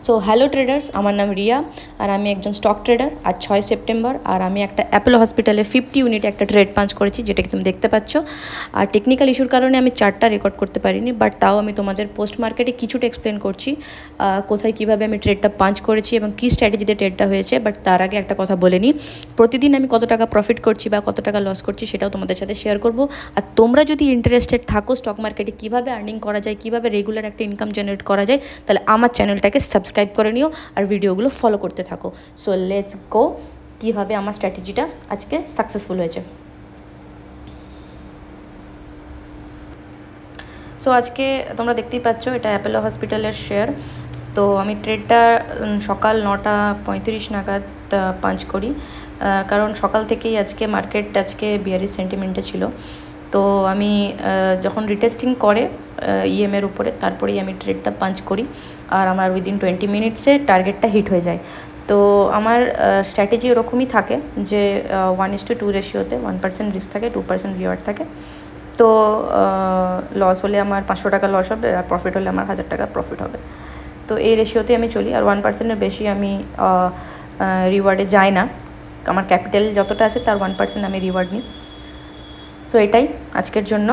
So hello traders, আমার নাম রিয়া আর আমি একজন স্টক ট্রেডার। আজ 6 সেপ্টেম্বর আর আমি একটা অ্যাপোলো হসপিটালে 50 ইউনিটে একটা ট্রেড পাঞ্চ করেছি, যেটাকে তুমি দেখতে পাচ্ছ। আর টেকনিক্যাল ইস্যুর কারণে আমি চার্টটা রেকর্ড করতে পারিনি, বাট তাও আমি তোমাদের পোস্ট মার্কেটে কিছুটা এক্সপ্লেন করছি কোথায় কীভাবে আমি ট্রেডটা পাঞ্চ করেছি এবং কী স্ট্র্যাটেজিতে ট্রেডটা হয়েছে। বাট তার আগে একটা কথা বলে নিই, প্রতিদিন আমি কত টাকা প্রফিট করছি বা কত টাকা লস করছি সেটাও তোমাদের সাথে শেয়ার করব। আর তোমরা যদি ইন্টারেস্টেড থাকো স্টক মার্কেটে কীভাবে আর্নিং করা যায়, কীভাবে রেগুলার একটা ইনকাম জেনারেট করা যায়, তাহলে আমার চ্যানেলটাকে সাবস্ক্রাইব করে নিও আর ভিডিওগুলো ফলো করতে থাকো। সো লেটস গো, কীভাবে আমার স্ট্র্যাটেজিটা আজকে সাকসেসফুল হয়েছে। সো আজকে তোমরা দেখতেই পাচ্ছ এটা অ্যাপোলো হসপিটালের শেয়ার। তো আমি ট্রেডটা সকাল 9:35 নাগাদ পাঞ্চ করি, কারণ সকাল থেকেই আজকে মার্কেট বিয়ারিশ সেন্টিমেন্টে ছিল। তো আমি যখন রিটেস্টিং করে ইএমের উপরে, তারপরেই আমি ট্রেডটা পাঞ্চ করি আর আমার উইদিন 20 মিনিটসে টার্গেটটা হিট হয়ে যায়। তো আমার স্ট্র্যাটেজি ওরকমই থাকে যে 1:2 রেশিওতে 1% রিস্ক থাকে, 2% রিওয়ার্ড থাকে। তো লস হলে আমার 500 টাকা লস হবে আর প্রফিট হলে আমার 1000 টাকা প্রফিট হবে। তো এই রেশিওতে আমি চলি, আর 1%-এর বেশি আমি রিওয়ার্ডে যাই না। আমার ক্যাপিটাল যতটা আছে তার 1% আমি রিওয়ার্ড নিই। সো এটাই আজকের জন্য।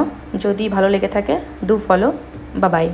যদি ভালো লেগে থাকে ডু ফলো, বা বাই।